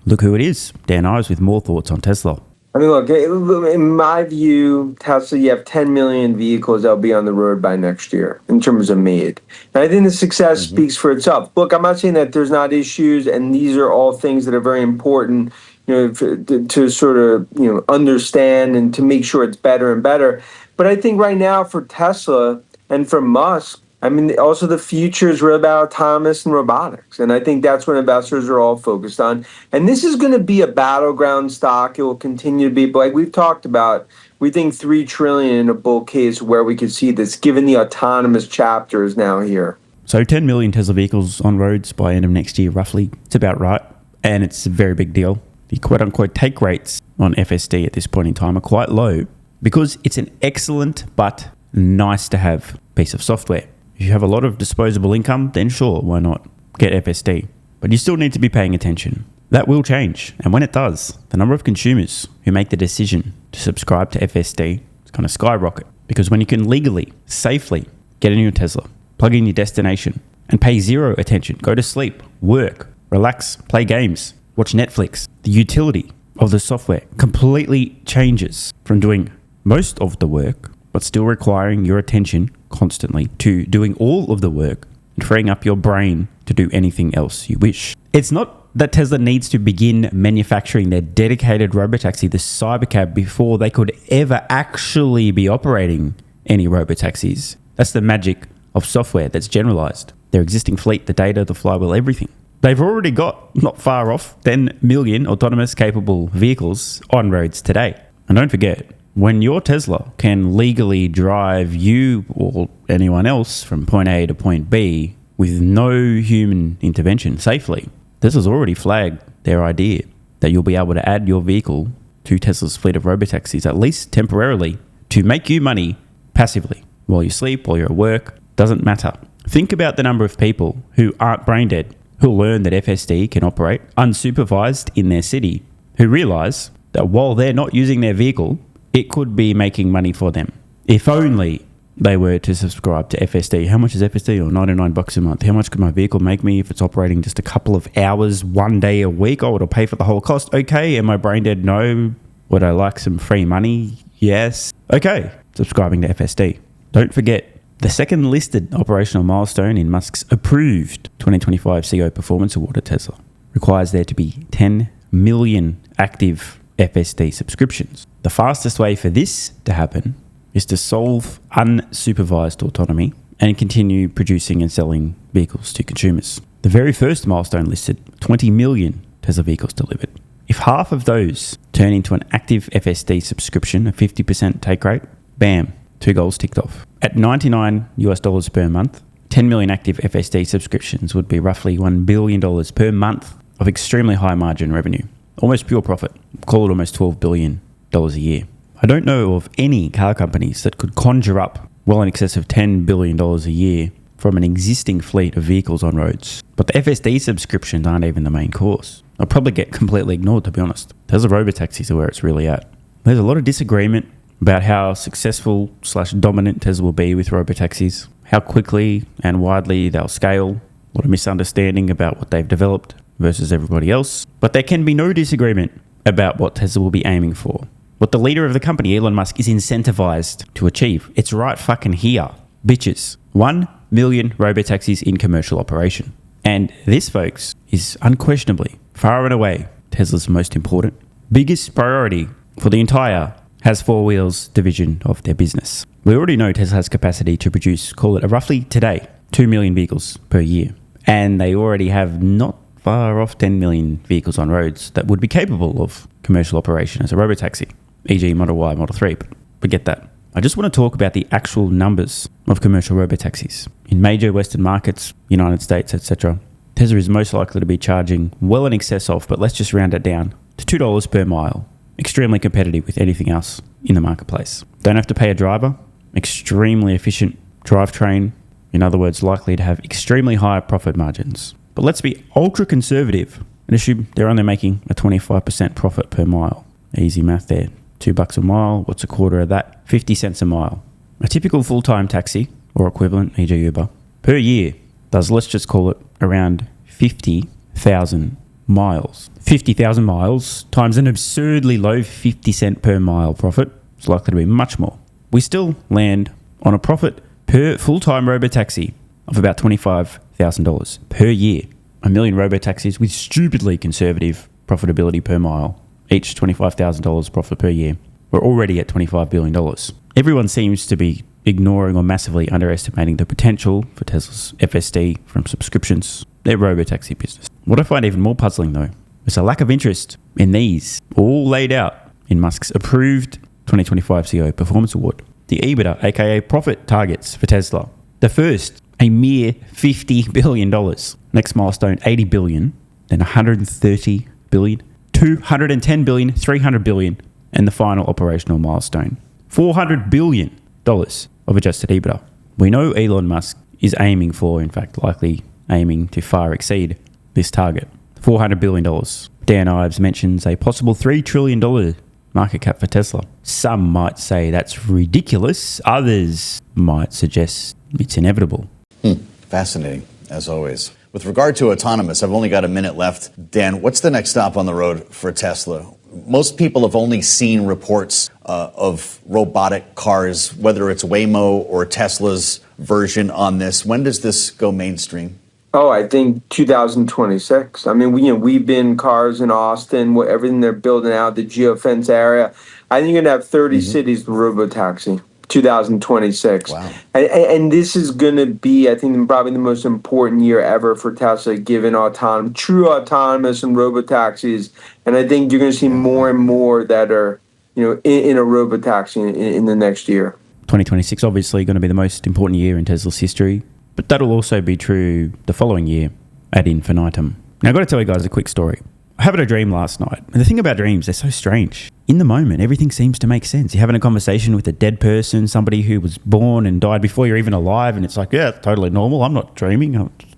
look who it is. Dan Ives with more thoughts on Tesla. I mean, look, in my view, Tesla, you have 10 million vehicles that'll be on the road by next year in terms of made. And I think the success speaks for itself. Look, I'm not saying that there's not issues, and these are all things that are very important, to sort of, understand and to make sure it's better and better. But I think right now for Tesla and for Musk, I mean, also the future is really about autonomous and robotics. And I think that's what investors are all focused on. And this is going to be a battleground stock. It will continue to be, but like we've talked about, we think $3 trillion in a bull case where we could see this, given the autonomous chapter is now here. So 10 million Tesla vehicles on roads by end of next year, roughly. It's about right. And it's a very big deal. The quote-unquote take rates on FSD at this point in time are quite low because it's an excellent but nice-to-have piece of software. If you have a lot of disposable income, then sure, why not get FSD? But you still need to be paying attention. That will change. And when it does, the number of consumers who make the decision to subscribe to FSD is going to skyrocket. Because when you can legally, safely get in your Tesla, plug in your destination, and pay zero attention, go to sleep, work, relax, play games, watch Netflix, the utility of the software completely changes from doing most of the work, but still requiring your attention constantly, to doing all of the work and freeing up your brain to do anything else you wish. It's not that Tesla needs to begin manufacturing their dedicated Robotaxi, the Cybercab, before they could ever actually be operating any Robotaxis. That's the magic of software that's generalized. Their existing fleet, the data, the flywheel, everything. They've already got, not far off, 10 million autonomous capable vehicles on roads today. And don't forget, when your Tesla can legally drive you or anyone else from point A to point B with no human intervention safely, Tesla's already flagged their idea that you'll be able to add your vehicle to Tesla's fleet of robotaxis, at least temporarily, to make you money passively while you sleep, while you're at work. Doesn't matter. Think about the number of people who aren't brain dead, who learn that FSD can operate unsupervised in their city, who realize that while they're not using their vehicle, it could be making money for them. If only they were to subscribe to FSD. How much is FSD? Or $99 a month. How much could my vehicle make me if it's operating just a couple of hours, one day a week? Oh, it'll pay for the whole cost. Okay. Am I brain dead? No. Would I like some free money? Yes. Okay. Subscribing to FSD. Don't forget, the second listed operational milestone in Musk's approved 2025 CEO Performance Award at Tesla requires there to be 10 million active FSD subscriptions. The fastest way for this to happen is to solve unsupervised autonomy and continue producing and selling vehicles to consumers. The very first milestone listed 20 million Tesla vehicles delivered. If half of those turn into an active FSD subscription, a 50% take rate, bam, 2 goals ticked off. At $99 per month, 10 million active FSD subscriptions would be roughly $1 billion per month of extremely high margin revenue. Almost pure profit. Call it almost $12 billion a year. I don't know of any car companies that could conjure up well in excess of $10 billion a year from an existing fleet of vehicles on roads. But the FSD subscriptions aren't even the main course. They'll probably get completely ignored, to be honest. Tesla Robotaxis are where it's really at. There's a lot of disagreement about how successful / dominant Tesla will be with Robotaxis, how quickly and widely they'll scale, a lot of misunderstanding about what they've developed versus everybody else. But there can be no disagreement about what Tesla will be aiming for. What the leader of the company, Elon Musk, is incentivized to achieve. It's right fucking here. Bitches. 1 million robotaxis in commercial operation. And this, folks, is unquestionably, far and away, Tesla's most important, biggest priority for the entire has 4 wheels division of their business. We already know Tesla has capacity to produce, call it roughly today, 2 million vehicles per year. And they already have not far off 10 million vehicles on roads that would be capable of commercial operation as a robotaxi, e.g. Model Y, Model 3, but forget that. I just want to talk about the actual numbers of commercial robotaxis. In major Western markets, United States, etc., Tesla is most likely to be charging well in excess of, but let's just round it down to $2 per mile. Extremely competitive with anything else in the marketplace. Don't have to pay a driver, extremely efficient drivetrain, in other words, likely to have extremely high profit margins. But let's be ultra conservative and assume they're only making a 25% profit per mile. Easy math there. $2 a mile. What's a quarter of that? 50 cents a mile. A typical full-time taxi or equivalent, e.g. Uber, per year does, let's just call it, around 50,000 miles. 50,000 miles times an absurdly low 50 cent per mile profit is likely to be much more. We still land on a profit per full-time robotaxi of about $25,000 per year. A million robotaxis with stupidly conservative profitability per mile, each $25,000 profit per year. We're already at $25 billion. Everyone seems to be ignoring or massively underestimating the potential for Tesla's FSD from subscriptions, their robotaxi business. What I find even more puzzling though is a lack of interest in these, all laid out in Musk's approved 2025 CEO Performance Award. The EBITDA, aka profit targets for Tesla. The first, a mere $50 billion. Next milestone, $80 billion, then $130 billion, $210 billion, $300 billion, and the final operational milestone, $400 billion of adjusted EBITDA. We know Elon Musk is aiming for, in fact, likely aiming to far exceed this target, $400 billion. Dan Ives mentions a possible $3 trillion market cap for Tesla. Some might say that's ridiculous. Others might suggest it's inevitable. Fascinating, as always. With regard to autonomous, I've only got a minute left. Dan, what's the next stop on the road for Tesla? Most people have only seen reports of robotic cars, whether it's Waymo or Tesla's version on this. When does this go mainstream? Oh, I think 2026. I mean, we've been cars in Austin, everything they're building out, the geofence area. I think you're going to have 30 cities with Robotaxi, 2026. Wow. And this is going to be, I think, probably the most important year ever for Tesla, given true autonomous and Robotaxis. And I think you're going to see more and more that are, in a Robotaxi in the next year. 2026 obviously going to be the most important year in Tesla's history, but that'll also be true the following year ad infinitum. Now, I've got to tell you guys a quick story. I had a dream last night. And the thing about dreams, they're so strange. In the moment, everything seems to make sense. You're having a conversation with a dead person, somebody who was born and died before you're even alive, and it's like, yeah, it's totally normal. I'm not dreaming.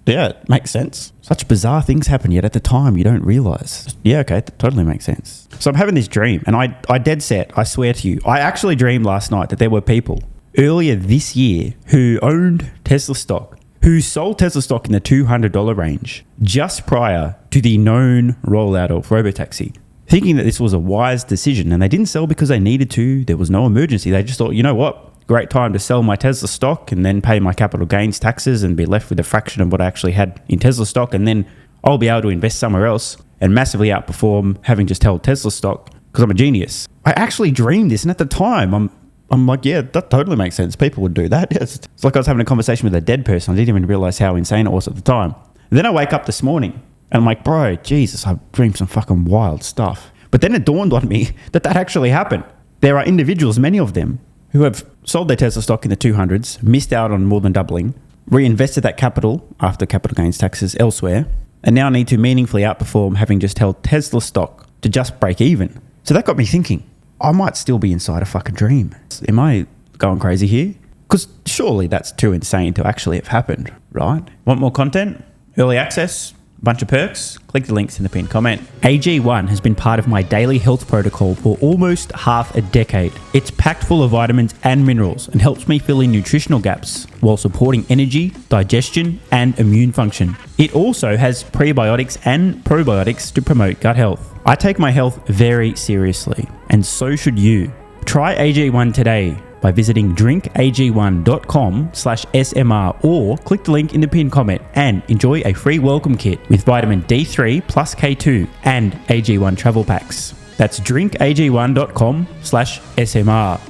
Yeah, it makes sense. Such bizarre things happen, yet at the time, you don't realize. Yeah, okay, that totally makes sense. So I'm having this dream, and I dead set, I swear to you, I actually dreamed last night that there were people earlier this year who owned Tesla stock, who sold Tesla stock in the $200 range just prior to the known rollout of Robotaxi, thinking that this was a wise decision. And they didn't sell because they needed to. There was no emergency. They just thought, you know what? Great time to sell my Tesla stock and then pay my capital gains taxes and be left with a fraction of what I actually had in Tesla stock. And then I'll be able to invest somewhere else and massively outperform having just held Tesla stock because I'm a genius. I actually dreamed this. And at the time, I'm like, yeah, that totally makes sense. People would do that. It's like I was having a conversation with a dead person. I didn't even realize how insane it was at the time. And then I wake up this morning and I'm like, bro, Jesus, I've dreamed some fucking wild stuff. But then it dawned on me that actually happened. There are individuals, many of them, who have sold their Tesla stock in the 200s, missed out on more than doubling, reinvested that capital after capital gains taxes elsewhere, and now need to meaningfully outperform having just held Tesla stock to just break even. So that got me thinking, I might still be inside a fucking dream. Am I going crazy here? Because surely that's too insane to actually have happened, right? Want more content? Early access? Bunch of perks? Click the links in the pinned comment. AG1 has been part of my daily health protocol for almost half a decade. It's packed full of vitamins and minerals and helps me fill in nutritional gaps while supporting energy, digestion, and immune function. It also has prebiotics and probiotics to promote gut health. I take my health very seriously, and so should you. Try AG1 today by visiting drinkag1.com/SMR or click the link in the pinned comment and enjoy a free welcome kit with vitamin D3 plus K2 and AG1 travel packs. That's drinkag1.com/SMR.